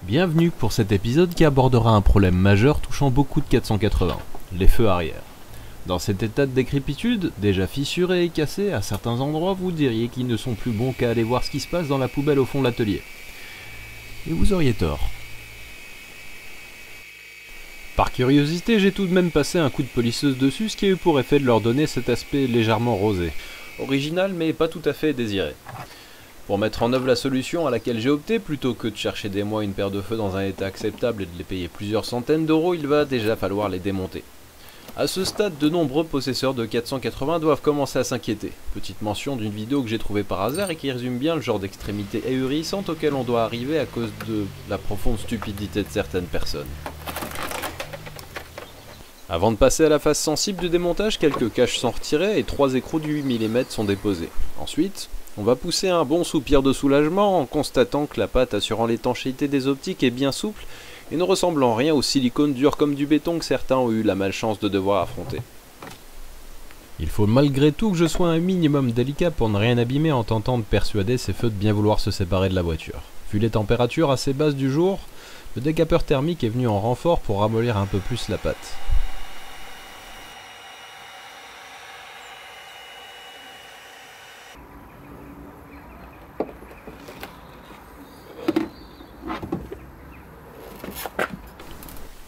Bienvenue pour cet épisode qui abordera un problème majeur touchant beaucoup de 480, les feux arrière. Dans cet état de décrépitude, déjà fissuré et cassé, à certains endroits vous diriez qu'ils ne sont plus bons qu'à aller voir ce qui se passe dans la poubelle au fond de l'atelier. Et vous auriez tort. Par curiosité, j'ai tout de même passé un coup de polisseuse dessus, ce qui a eu pour effet de leur donner cet aspect légèrement rosé. Original mais pas tout à fait désiré. Pour mettre en œuvre la solution à laquelle j'ai opté, plutôt que de chercher des mois une paire de feux dans un état acceptable et de les payer plusieurs centaines d'euros, il va déjà falloir les démonter. A ce stade, de nombreux possesseurs de 480 doivent commencer à s'inquiéter. Petite mention d'une vidéo que j'ai trouvée par hasard et qui résume bien le genre d'extrémité ahurissante auquel on doit arriver à cause de la profonde stupidité de certaines personnes. Avant de passer à la phase sensible du démontage, quelques caches sont retirées et 3 écrous du 8 mm sont déposés. Ensuite, on va pousser un bon soupir de soulagement en constatant que la pâte assurant l'étanchéité des optiques est bien souple et ne ressemble en rien au silicone dur comme du béton que certains ont eu la malchance de devoir affronter. Il faut malgré tout que je sois un minimum délicat pour ne rien abîmer en tentant de persuader ces feux de bien vouloir se séparer de la voiture. Vu les températures assez basses du jour, le décapeur thermique est venu en renfort pour ramollir un peu plus la pâte.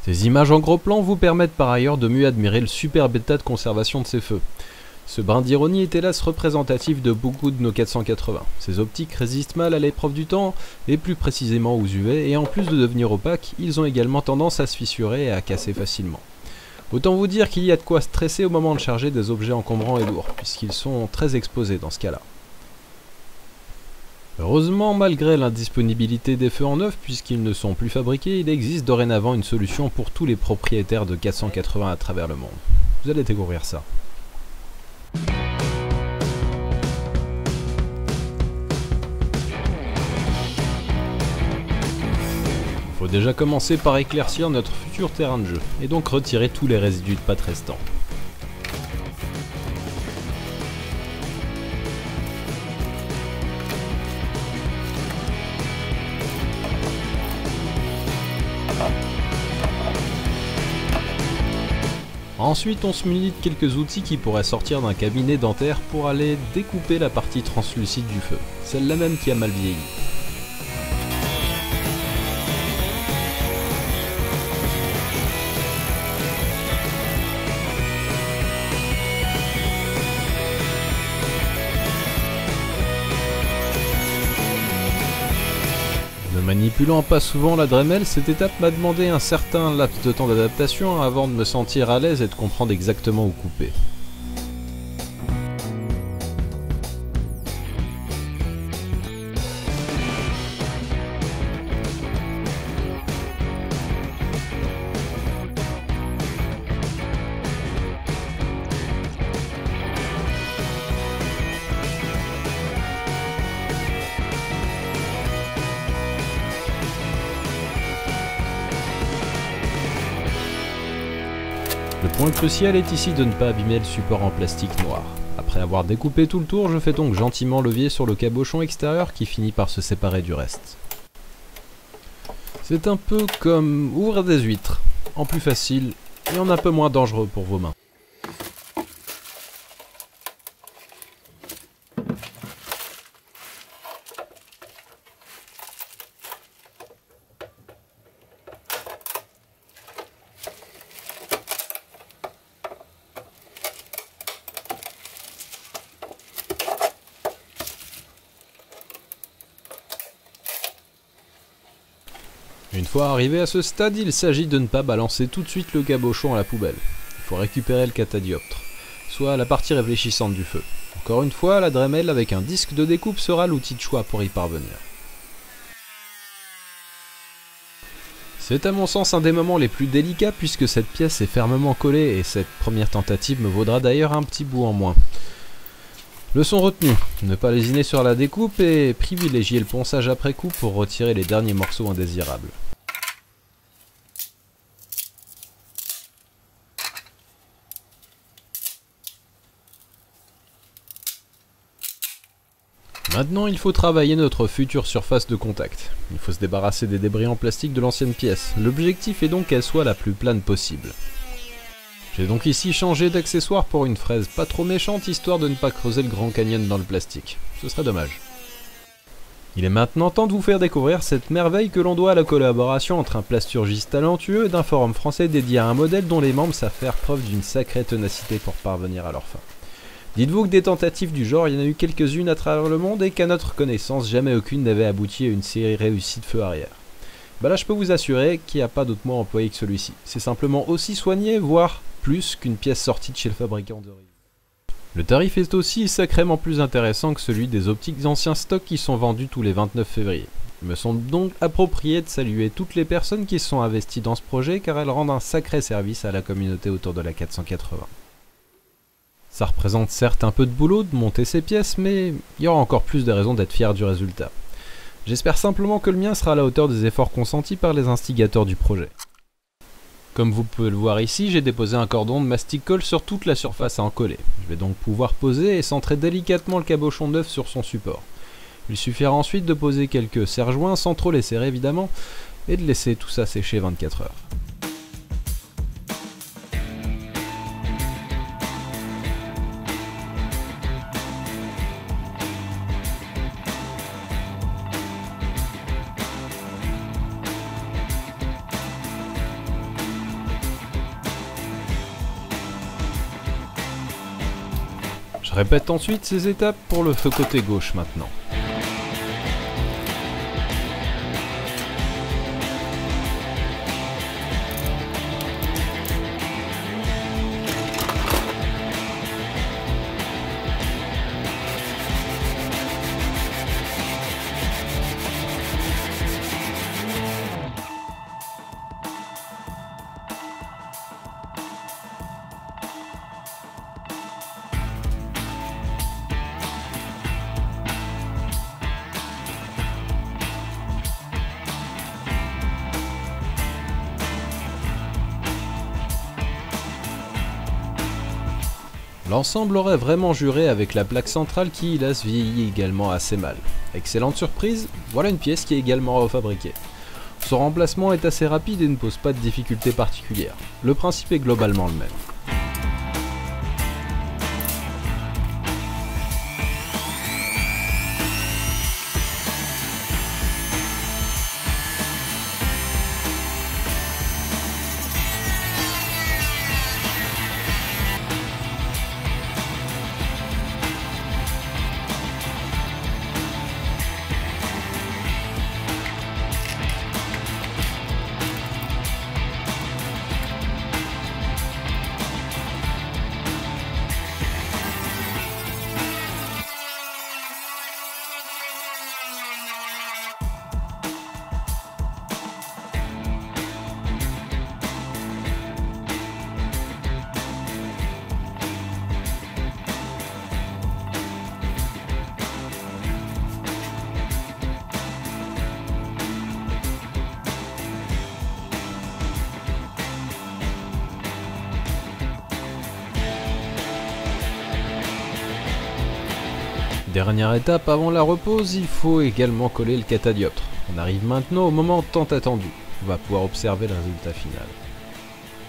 Ces images en gros plan vous permettent par ailleurs de mieux admirer le superbe état de conservation de ces feux. Ce brin d'ironie est hélas représentatif de beaucoup de nos 480. Ces optiques résistent mal à l'épreuve du temps, et plus précisément aux UV, et en plus de devenir opaques, ils ont également tendance à se fissurer et à casser facilement. Autant vous dire qu'il y a de quoi stresser au moment de charger des objets encombrants et lourds, puisqu'ils sont très exposés dans ce cas-là. Heureusement, malgré l'indisponibilité des feux en neuf, puisqu'ils ne sont plus fabriqués, il existe dorénavant une solution pour tous les propriétaires de 480 à travers le monde. Vous allez découvrir ça. Il faut déjà commencer par éclaircir notre futur terrain de jeu, et donc retirer tous les résidus de pâte restants. Ensuite, on se munit de quelques outils qui pourraient sortir d'un cabinet dentaire pour aller découper la partie translucide du feu, celle-là même qui a mal vieilli. Ne manipulant pas souvent la Dremel, cette étape m'a demandé un certain laps de temps d'adaptation avant de me sentir à l'aise et de comprendre exactement où couper. Le point crucial est ici de ne pas abîmer le support en plastique noir. Après avoir découpé tout le tour, je fais donc gentiment levier sur le cabochon extérieur qui finit par se séparer du reste. C'est un peu comme ouvrir des huîtres, en plus facile et en un peu moins dangereux pour vos mains. Une fois arrivé à ce stade, il s'agit de ne pas balancer tout de suite le cabochon à la poubelle. Il faut récupérer le catadioptre, soit la partie réfléchissante du feu. Encore une fois, la Dremel avec un disque de découpe sera l'outil de choix pour y parvenir. C'est à mon sens un des moments les plus délicats puisque cette pièce est fermement collée et cette première tentative me vaudra d'ailleurs un petit bout en moins. Leçon retenue, ne pas lésiner sur la découpe et privilégier le ponçage après coup pour retirer les derniers morceaux indésirables. Maintenant, il faut travailler notre future surface de contact. Il faut se débarrasser des débris en plastique de l'ancienne pièce. L'objectif est donc qu'elle soit la plus plane possible. J'ai donc ici changé d'accessoire pour une fraise pas trop méchante, histoire de ne pas creuser le Grand Canyon dans le plastique. Ce serait dommage. Il est maintenant temps de vous faire découvrir cette merveille que l'on doit à la collaboration entre un plasturgiste talentueux et d'un forum français dédié à un modèle dont les membres savent faire preuve d'une sacrée ténacité pour parvenir à leur fin. Dites-vous que des tentatives du genre, il y en a eu quelques-unes à travers le monde et qu'à notre connaissance, jamais aucune n'avait abouti à une série réussie de feu arrière. Bah là, je peux vous assurer qu'il n'y a pas d'autre mot employé que celui-ci. C'est simplement aussi soigné, voire plus qu'une pièce sortie de chez le fabricant de riz. Le tarif est aussi sacrément plus intéressant que celui des optiques anciens stocks qui sont vendus tous les 29 février. Il me semble donc approprié de saluer toutes les personnes qui se sont investies dans ce projet car elles rendent un sacré service à la communauté autour de la 480. Ça représente certes un peu de boulot de monter ces pièces, mais il y aura encore plus de raisons d'être fier du résultat. J'espère simplement que le mien sera à la hauteur des efforts consentis par les instigateurs du projet. Comme vous pouvez le voir ici, j'ai déposé un cordon de mastic-colle sur toute la surface à en coller. Je vais donc pouvoir poser et centrer délicatement le cabochon neuf sur son support. Il suffira ensuite de poser quelques serre-joints sans trop les serrer évidemment, et de laisser tout ça sécher 24 heures. Je répète ensuite ces étapes pour le feu côté gauche maintenant. L'ensemble aurait vraiment juré avec la plaque centrale qui, hélas, vieillit également assez mal. Excellente surprise, voilà une pièce qui est également refabriquée. Son remplacement est assez rapide et ne pose pas de difficultés particulières. Le principe est globalement le même. Dernière étape avant la repose, il faut également coller le catadioptre. On arrive maintenant au moment tant attendu. On va pouvoir observer le résultat final.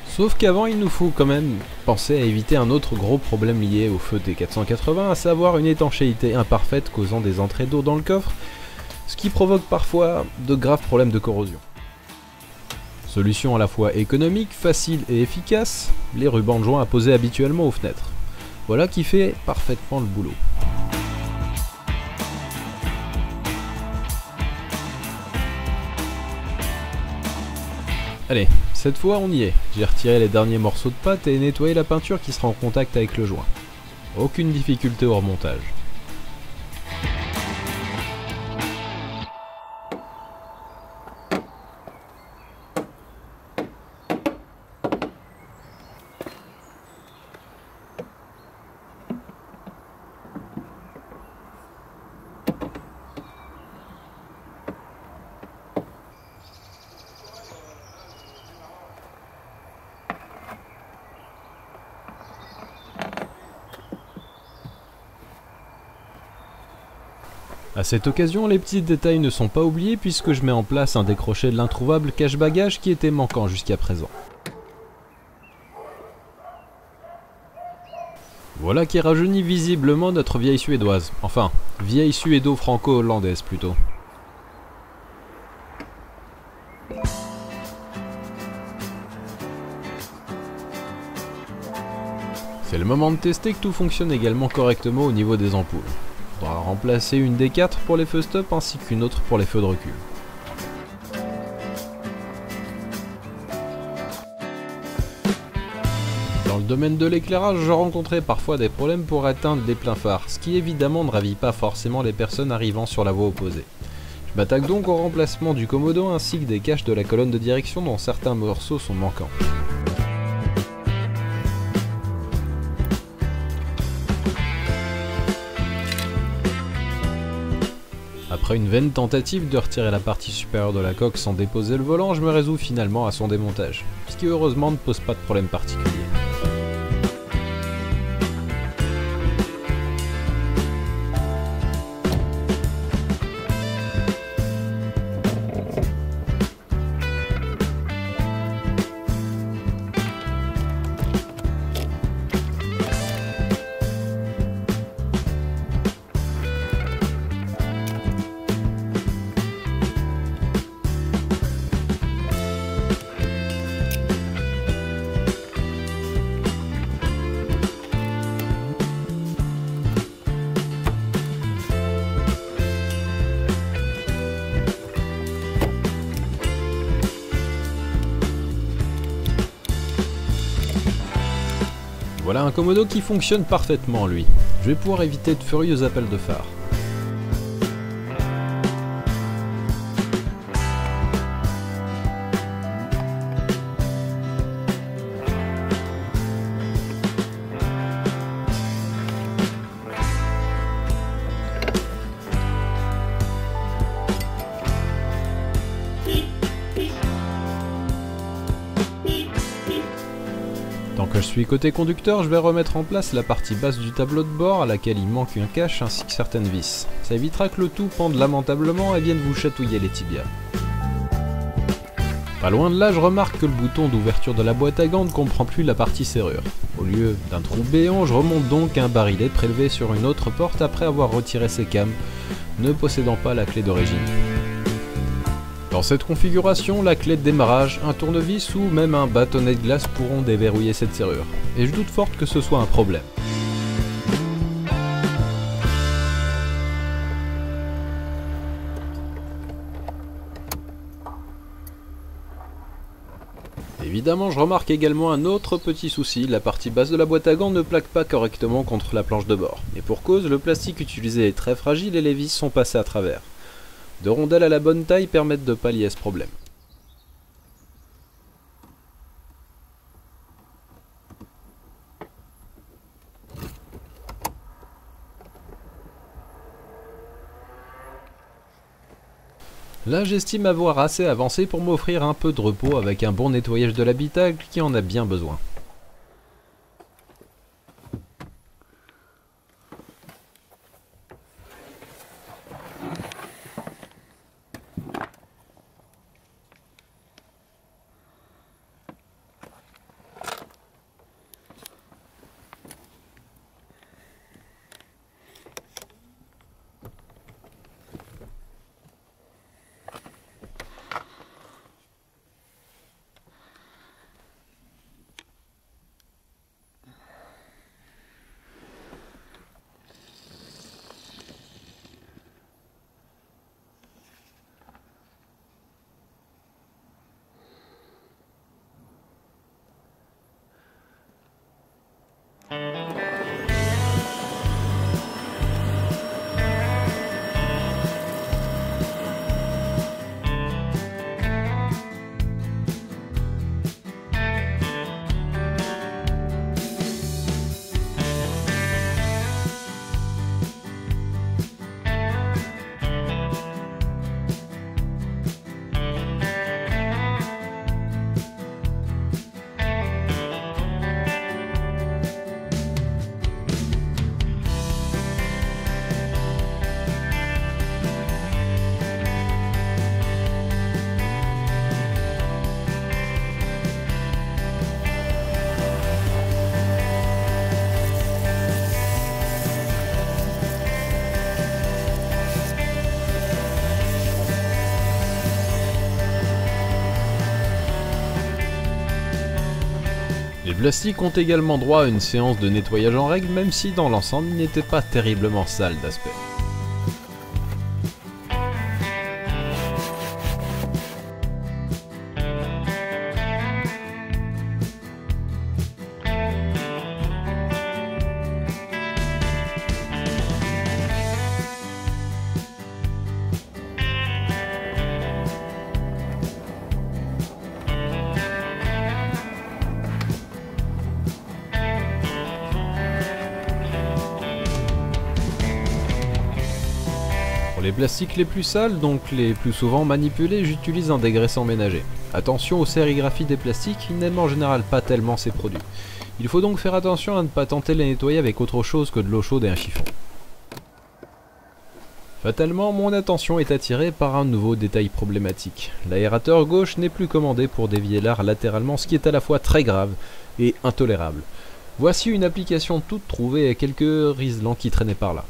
Sauf qu'avant, il nous faut quand même penser à éviter un autre gros problème lié au feu des 480, à savoir une étanchéité imparfaite causant des entrées d'eau dans le coffre, ce qui provoque parfois de graves problèmes de corrosion. Solution à la fois économique, facile et efficace, les rubans de joint à poser habituellement aux fenêtres. Voilà qui fait parfaitement le boulot. Allez, cette fois on y est. J'ai retiré les derniers morceaux de pâte et nettoyé la peinture qui sera en contact avec le joint. Aucune difficulté au remontage. A cette occasion, les petits détails ne sont pas oubliés puisque je mets en place un décroché de l'introuvable cache-bagage qui était manquant jusqu'à présent. Voilà qui rajeunit visiblement notre vieille suédoise. Enfin, vieille suédo-franco-hollandaise plutôt. C'est le moment de tester que tout fonctionne également correctement au niveau des ampoules. Il faudra remplacer une des 4 pour les feux stop ainsi qu'une autre pour les feux de recul. Dans le domaine de l'éclairage, je rencontrais parfois des problèmes pour atteindre les pleins phares, ce qui évidemment ne ravit pas forcément les personnes arrivant sur la voie opposée. Je m'attaque donc au remplacement du commodo ainsi que des caches de la colonne de direction dont certains morceaux sont manquants. Après une vaine tentative de retirer la partie supérieure de la coque sans déposer le volant, je me résous finalement à son démontage, ce qui heureusement ne pose pas de problème particulier. Voilà un commodo qui fonctionne parfaitement lui. Je vais pouvoir éviter de furieux appels de phare. Tant que je suis côté conducteur, je vais remettre en place la partie basse du tableau de bord à laquelle il manque un cache ainsi que certaines vis. Ça évitera que le tout pende lamentablement et vienne vous chatouiller les tibias. Pas loin de là, je remarque que le bouton d'ouverture de la boîte à gants ne comprend plus la partie serrure. Au lieu d'un trou béant, je remonte donc un barillet prélevé sur une autre porte après avoir retiré ses cames, ne possédant pas la clé d'origine. Dans cette configuration, la clé de démarrage, un tournevis ou même un bâtonnet de glace pourront déverrouiller cette serrure, et je doute fort que ce soit un problème. Évidemment, je remarque également un autre petit souci, la partie basse de la boîte à gants ne plaque pas correctement contre la planche de bord. Et pour cause, le plastique utilisé est très fragile et les vis sont passées à travers. Deux rondelles à la bonne taille permettent de pallier ce problème. Là, j'estime avoir assez avancé pour m'offrir un peu de repos avec un bon nettoyage de l'habitacle qui en a bien besoin. Les plastiques ont également droit à une séance de nettoyage en règle, même si dans l'ensemble il n'était pas terriblement sale d'aspect. Pour les plastiques les plus sales, donc les plus souvent manipulés, j'utilise un dégraissant ménager. Attention aux sérigraphies des plastiques, ils n'aiment en général pas tellement ces produits. Il faut donc faire attention à ne pas tenter de les nettoyer avec autre chose que de l'eau chaude et un chiffon. Fatalement, mon attention est attirée par un nouveau détail problématique. L'aérateur gauche n'est plus commandé pour dévier l'air latéralement, ce qui est à la fois très grave et intolérable. Voici une application toute trouvée et quelques riselants qui traînaient par là.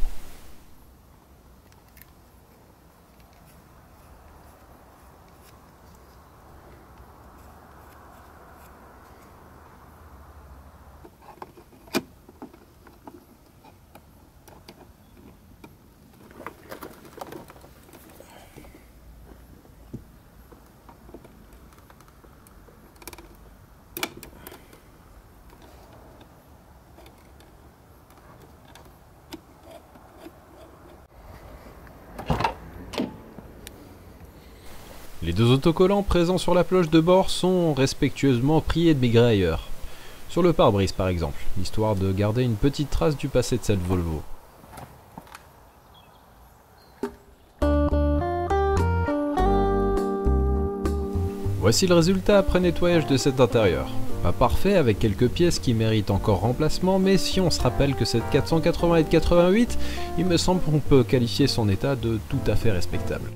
Les deux autocollants présents sur la cloche de bord sont respectueusement priés de migrer ailleurs. Sur le pare-brise par exemple, histoire de garder une petite trace du passé de cette Volvo. Voici le résultat après nettoyage de cet intérieur. Pas parfait avec quelques pièces qui méritent encore remplacement, mais si on se rappelle que cette 480 est de 88, il me semble qu'on peut qualifier son état de tout à fait respectable.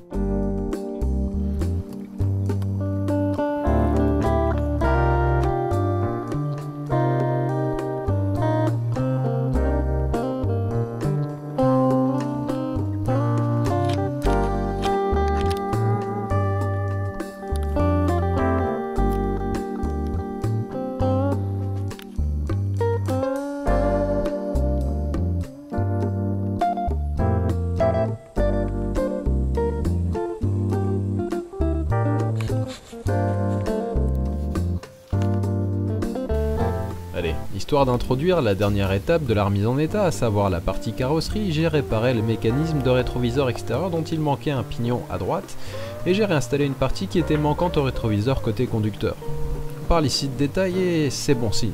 Allez, histoire d'introduire la dernière étape de la remise en état, à savoir la partie carrosserie, j'ai réparé le mécanisme de rétroviseur extérieur dont il manquait un pignon à droite, et j'ai réinstallé une partie qui était manquante au rétroviseur côté conducteur. On parle ici de détails et c'est bon signe.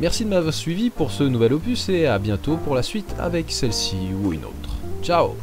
Merci de m'avoir suivi pour ce nouvel opus et à bientôt pour la suite avec celle-ci ou une autre. Ciao!